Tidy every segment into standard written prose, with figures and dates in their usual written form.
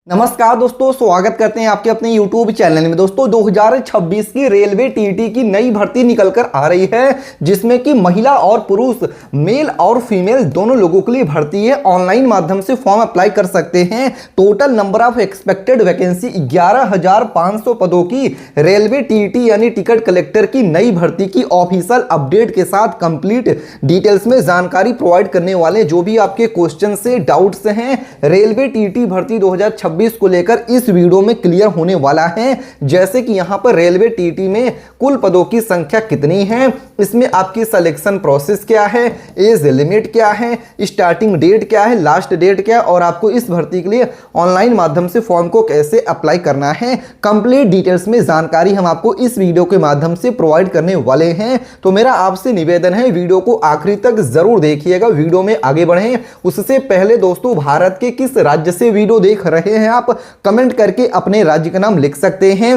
नमस्कार दोस्तों, स्वागत करते हैं आपके अपने YouTube चैनल में। दोस्तों 2026 की रेलवे टीटी की नई भर्ती निकल कर आ रही है, जिसमें कि महिला और पुरुष, मेल और फीमेल दोनों लोगों के लिए भर्ती है। ऑनलाइन माध्यम से फॉर्म अप्लाई कर सकते हैं। Total number of expected vacancy 11,500 पदों की रेलवे टीटी यानी टिकट कलेक्टर की नई भर्ती की ऑफिशियल अपडेट के साथ कंप्लीट डिटेल्स में जानकारी प्रोवाइड करने वाले। जो भी आपके क्वेश्चन से डाउट्स हैं रेलवे टीटी भर्ती 2026 को लेकर इस वीडियो में क्लियर होने वाला है। जैसे कि यहां पर रेलवे टीटी में कुल पदों की संख्या कितनी है, इसमें आपकी सिलेक्शन प्रोसेस क्या है, एज लिमिट क्या है, स्टार्टिंग डेट क्या है, लास्ट डेट क्या है, और आपको इस भर्ती के लिए ऑनलाइन माध्यम से फॉर्म को कैसे अप्लाई करना है, कंप्लीट डिटेल्स में जानकारी हम आपको इस वीडियो के माध्यम से प्रोवाइड करने वाले हैं। तो मेरा आपसे निवेदन है, वीडियो को आखिरी तक जरूर देखिएगा। वीडियो में आगे बढ़ें उससे पहले दोस्तों, भारत के किस राज्य से वीडियो देख रहे हैं आप कमेंट करके अपने राज्य का नाम लिख सकते हैं।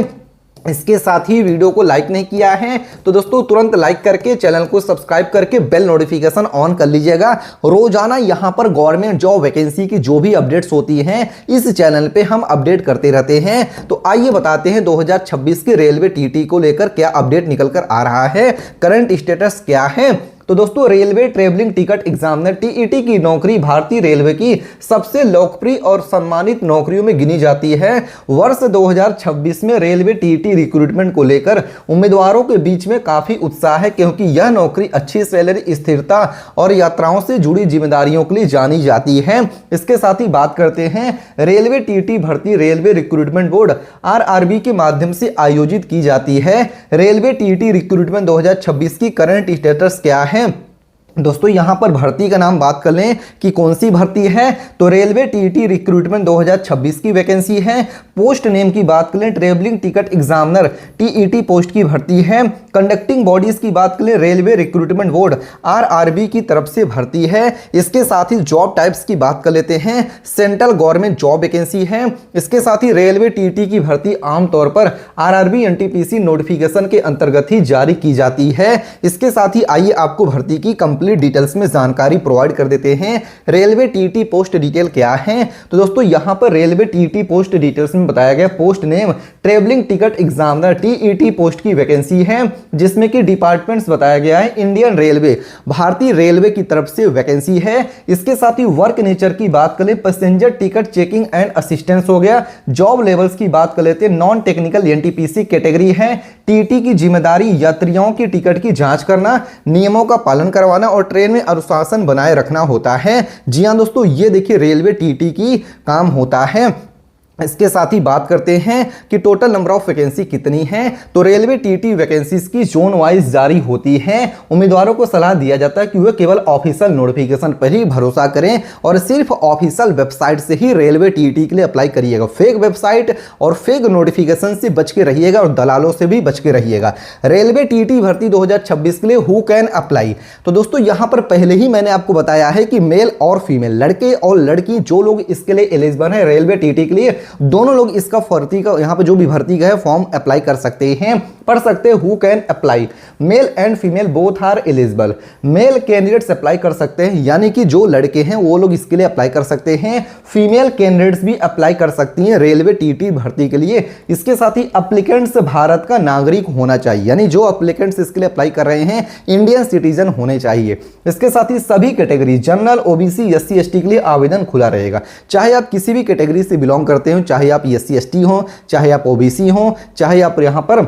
इसके साथ ही वीडियो को लाइक नहीं किया है तो दोस्तों तुरंत लाइक करके चैनल को सब्सक्राइब करके बेल नोटिफिकेशन ऑन कर लीजिएगा। रोजाना यहां पर गवर्नमेंट जॉब वैकेंसी की जो भी अपडेट्स होती हैं इस चैनल पे हम अपडेट करते रहते हैं। तो आइए बताते हैं 2026 के रेलवे टीटी को लेकर क्या अपडेट निकल कर आ रहा है, करंट स्टेटस क्या है। तो दोस्तों railway travelling ticket examiner TET की नौकरी भारतीय रेलवे की सबसे लोकप्रिय और सम्मानित नौकरियों में गिनी जाती है। वर्ष 2026 में रेलवे टीईटी रिक्रूटमेंट को लेकर उम्मीदवारों के बीच में काफी उत्साह है, क्योंकि यह नौकरी अच्छी सैलरी, स्थिरता और यात्राओं से जुड़ी जिम्मेदारियों के लिए जानी जाती है। इसके साथ ही बात करते हैं रेलवे टीटी भर्ती रेलवे रिक्रूटमेंट बोर्ड आरआरबी के माध्यम से आयोजित की जाती है। रेलवे टीटी रिक्रूटमेंट 2026 की करंट स्टेटस क्या है। दोस्तों यहां पर भर्ती का नाम बात कर लें कि कौन सी भर्ती है, तो रेलवे टीटी रिक्रूटमेंट 2026 की वैकेंसी है। पोस्ट नेम की बात कर लें, travelling ticket examiner TET post की भर्ती है। कंडक्टिंग बॉडीज की बात कर लें, रेलवे रिक्रूटमेंट बोर्ड आरआरबी की तरफ से भर्ती है। इसके साथ ही जॉब टाइप्स की बात कर लेते हैं, सेंट्रल गवर्नमेंट जॉब वैकेंसी है। इसके साथ ही रेलवे टीटी की भर्ती आमतौर पर आरआरबी एनटीपीसी नोटिफिकेशन के अंतर्गत ही जारी की जाती है। इसके साथ ही आइए आपको भर्ती की डिटेल्स में जानकारी प्रोवाइड कर देते हैं। रेलवे टीटी पोस्ट डिटेल क्या है, तो दोस्तों यहां पर रेलवे टीटी पोस्ट डिटेल्स में बताया गया post name travelling ticket examiner TET post की वैकेंसी है, जिसमें कि डिपार्टमेंट्स बताया गया है इंडियन रेलवे, भारतीय रेलवे की तरफ से वैकेंसी है। इसके साथ ही वर्क नेचर की बात करें, passenger ticket checking and assistance हो गया। जॉब लेवल्स की बात कर लेते हैं, नॉन टेक्निकल एनटीपीसी कैटेगरी है। टीटी की जिम्मेदारी यात्रियों की टिकट की जांच करना, नियमों का पालन करवाना और ट्रेन में अनुशासन बनाए रखना होता है। जी हां दोस्तों, ये देखिए रेलवे टीटी की काम होता है। इसके साथ ही बात करते हैं कि टोटल नंबर ऑफ वैकेंसी कितनी है, तो रेलवे टीटी वैकेंसीज की जोन वाइज जारी होती है। उम्मीदवारों को सलाह दिया जाता है कि वे केवल ऑफिशियल नोटिफिकेशन पर ही भरोसा करें और सिर्फ ऑफिशियल वेबसाइट से ही रेलवे टीटी के लिए अप्लाई करिएगा। फेक वेबसाइट और फेक नोटिफिकेशन से बच के रहिएगा और दलालों से भी बच के रहिएगा। रेलवे टीटी भर्ती 2026 के लिए हु कैन अप्लाई, तो दोस्तों यहां पर पहले ही मैंने आपको बताया है कि मेल और फीमेल, लड़के और लड़की, जो लोग इसके लिए एलिजिबल है रेलवे टीटी के लिए, दोनों लोग इसका भर्ती का यहां पे जो भी भर्ती का है फॉर्म अप्लाई कर सकते हैं, पढ़ सकते हैं। Who can apply, male and female both are eligible. Male candidates apply कर सकते हैं, यानी कि जो लड़के हैं वो लोग इसके लिए अप्लाई कर सकते हैं। फीमेल कैंडिडेट्स भी अप्लाई कर सकती हैं रेलवे टीटी भर्ती के लिए। इसके साथ ही एप्लीकेंट्स भारत का नागरिक होना चाहिए, यानी जो एप्लीकेंट्स इसके लिए अप्लाई कर रहे हैं इंडियन सिटीजन होने चाहिए। इसके साथ ही सभी category general, OBC, SC, ST के लिए आवेदन खुला रहेगा। चाहे आप किसी भी कैटेगरी से बिलोंग करते हो, चाहे आप एससी एसटी हो, चाहे आप ओबीसी हो, चाहे आप यहां पर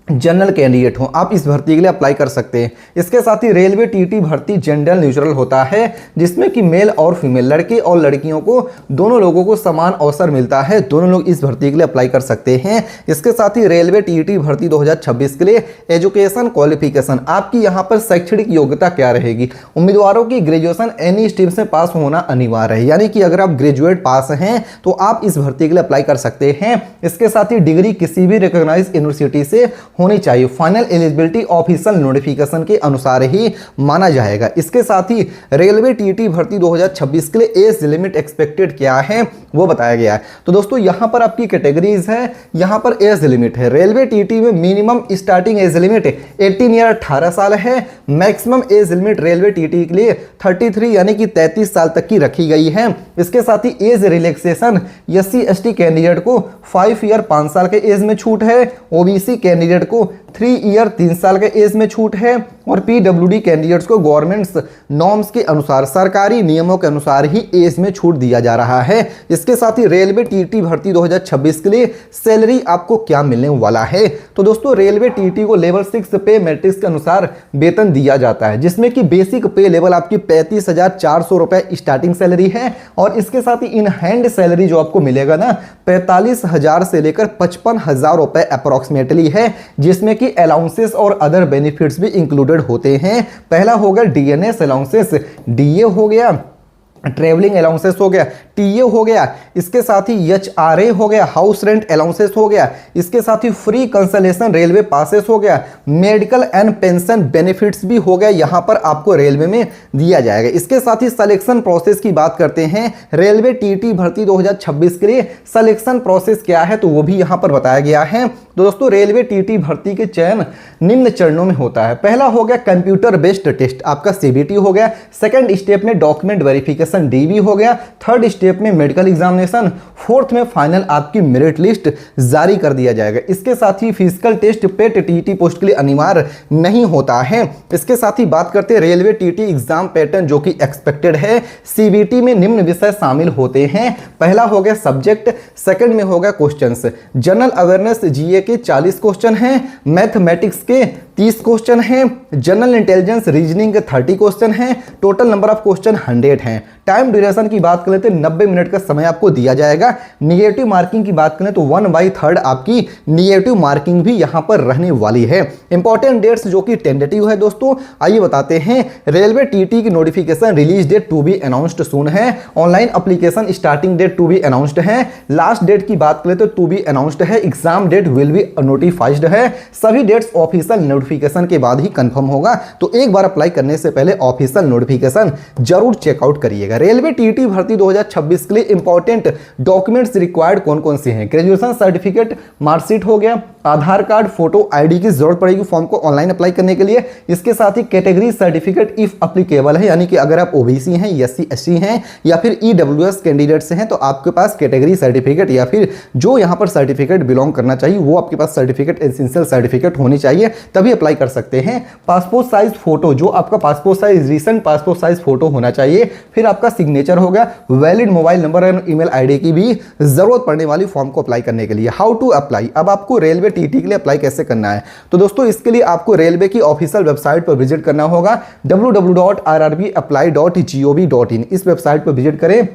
जनरल कैंडिडेट हो, आप इस भर्ती के लिए अप्लाई कर सकते हैं। इसके साथ ही रेलवे टीटी भर्ती जेंडर न्यूट्रल होता है, जिसमें कि मेल और फीमेल, लड़के और लड़कियों को, दोनों लोगों को समान अवसर मिलता है। दोनों लोग इस भर्ती के लिए अप्लाई कर सकते हैं। इसके साथ ही रेलवे टीटी भर्ती 2026 के लिए एजुकेशन क्वालिफिकेशन, आपकी यहाँ पर शैक्षणिक योग्यता क्या रहेगी। उम्मीदवारों की ग्रेजुएशन एनी स्ट्रीम से पास होना अनिवार्य है, यानी कि अगर आप ग्रेजुएट पास हैं तो आप इस भर्ती के लिए अप्लाई कर सकते हैं। इसके साथ ही डिग्री किसी भी रिकॉग्नाइज्ड यूनिवर्सिटी से होनी चाहिए। फाइनल एलिजिबिलिटी ऑफिशियल नोटिफिकेशन के अनुसार ही माना जाएगा। इसके साथ ही रेलवे टीटी भर्ती 2026 के लिए एज लिमिट एक्सपेक्टेड क्या है वो बताया गया है। तो दोस्तों यहाँ पर आपकी कैटेगरीज है, यहाँ पर एज लिमिट है। रेलवे टीटी में minimum starting age limit 18 year 18 साल है। Maximum age limit railway TT के लिए 33 यानी कि 33 साल तक की रखी गई है। इसके साथ ही age relaxation SC ST candidate को 5 ईयर 5 साल के एज में छूट है। OBC कैंडिडेट को 3 ईयर 3 साल के एज में छूट है। और PWD कैंडिडेट्स को गवर्नमेंट्स नॉर्म्स के अनुसार, सरकारी नियमों के अनुसार ही एज में छूट दिया जा रहा है। इसके साथ ही रेलवे टीटी भर्ती 2026 के लिए सैलरी आपको क्या मिलने वाला है। तो दोस्तों रेलवे टीटी को लेवल 6 पे मैट्रिक्स के अनुसार वेतन दिया जाता है, जिसमें कि बेसिक पे लेवल आपकी 35,400 रुपए स्टार्टिंग सैलरी है। और इसके साथ ही इन हैंड सैलरी जो आपको मिलेगा ना 45,000 से लेकर 55,000 रुपए अप्रोक्सीमेटली है, जिसमें कि अलाउंसेस और अदर बेनिफिट्स भी इंक्लूडेड होते हैं। पहला होगा DNS अलाउंसेस, DA हो गया, ट्रेवलिंग अलाउंसेस हो गया, टीए हो गया, इसके साथ ही HRA हो गया, हाउस रेंट अलाउंसेस हो गया, इसके साथ ही फ्री कंसलेशन रेलवे पासेस हो गया, मेडिकल एंड पेंशन बेनिफिट्स भी हो गया, यहां पर आपको रेलवे में दिया जाएगा। इसके साथ ही सिलेक्शन प्रोसेस की बात करते हैं। रेलवे टीटी भर्ती 2026 के लिए सिलेक्शन प्रोसेस क्या है तो वो भी यहां पर बताया गया है। तो दोस्तों रेलवे टीटी भर्ती के चयन निम्न चरणों में होता है। पहला हो गया कंप्यूटर बेस्ड टेस्ट, आपका CBT हो गया। सेकंड स्टेप में डॉक्यूमेंट वेरिफिकेशन DV हो गया। थर्ड स्टेप में मेडिकल एग्जामिनेशन। फोर्थ में फाइनल आपकी मेरिट लिस्ट जारी कर दिया जाएगा। इसके साथ ही फिजिकल टेस्ट पेट टीटी पोस्ट के लिए अनिवार्य नहीं होता है। इसके साथ ही बात करते हैं रेलवे टीटी एग्जाम पैटर्न जो कि एक्सपेक्टेड है। CBT में निम्न विषय शामिल होते हैं। पहला हो गया सब्जेक्ट, सेकंड में होगा क्वेश्चंस। जनरल अवेयरनेस GA के 40 क्वेश्चन हैं, मैथमेटिक्स के 30 क्वेश्चन हैं, जनरल इंटेलिजेंस रीजनिंग के 30 क्वेश्चन हैं। टोटल नंबर ऑफ क्वेश्चन 100 हैं। टाइम ड्यूरेशन की बात करें तो 90 मिनट का समय आपको दिया जाएगा। निगेटिव मार्किंग की बात करें तो 1/3 आपकी निगेटिव मार्किंग भी यहां पर रहने वाली है। इंपॉर्टेंट डेट्स जो कि टेंटेटिव है दोस्तों, आइए बताते हैं। रेलवे टीटी की notification release date to be announced soon है। Online application starting date to be announced है। लास्ट डेट की बात करें तो टू बी अनाउंस्ड है। Exam date will be notified है। सभी डेट्स ऑफिशियल नोटिफिकेशन के बाद ही कंफर्म होगा, तो एक बार अप्लाई करने से पहले ऑफिशियल नोटिफिकेशन जरूर चेकआउट करिएगा। रेलवे टीटी भर्ती 2026 के लिए इंपॉर्टेंट डॉक्यूमेंट्स रिक्वायर्ड कौन कौन से हैं। ग्रेजुएशन सर्टिफिकेट, मार्कशीट हो गया, आधार कार्ड, फोटो, ID की जरूरत पड़ेगी फॉर्म को ऑनलाइन अप्लाई करने के लिए। इसके साथ ही कैटेगरी सर्टिफिकेट इफ अप्लीकेबल है, यानी कि अगर आप OBC हैं, SC ST हैं या फिर EWS कैंडिडेट से हैं तो आपके पास कैटेगरी सर्टिफिकेट या फिर जो यहां पर सर्टिफिकेट बिलोंग करना चाहिए वो आपके पास सर्टिफिकेट एसेंशियल सर्टिफिकेट होनी चाहिए, तभी अप्लाई कर सकते हैं। पासपोर्ट साइज फोटो, जो आपका passport size recent passport size photo होना चाहिए। फिर आपका सिग्नेचर होगा। वैलिड मोबाइल नंबर और ईमेल ID की भी जरूरत पड़ने वाली फॉर्म को अप्लाई करने के लिए। हाउ टू अप्लाई, अब आपको रेलवे टीटी के लिए अप्लाई कैसे करना है। तो दोस्तों इसके लिए आपको रेलवे की ऑफिशियल वेबसाइट पर विजिट करना होगा, www.rrbapply.gov.in। इस वेबसाइट पर विजिट करें,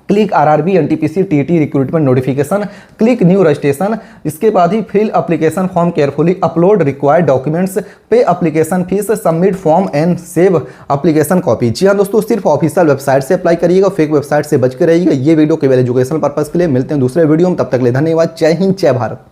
click RRB NTPC TT recruitment notification, click new registration. इसके बाद ही fill application form carefully, upload required documents, pay application fees, submit form and save application copy. जी हाँ दोस्तों, सिर्फ ऑफिशियल वेबसाइट से अप्लाई करिएगा, फेक वेबसाइट से बच के रहिएगा। ये वीडियो केवल एजुकेशनल पर्पस के लिए। मिलते हैं दूसरे वीडियो में, तब तक के लिए धन्यवाद। जय हिंद, जय भारत।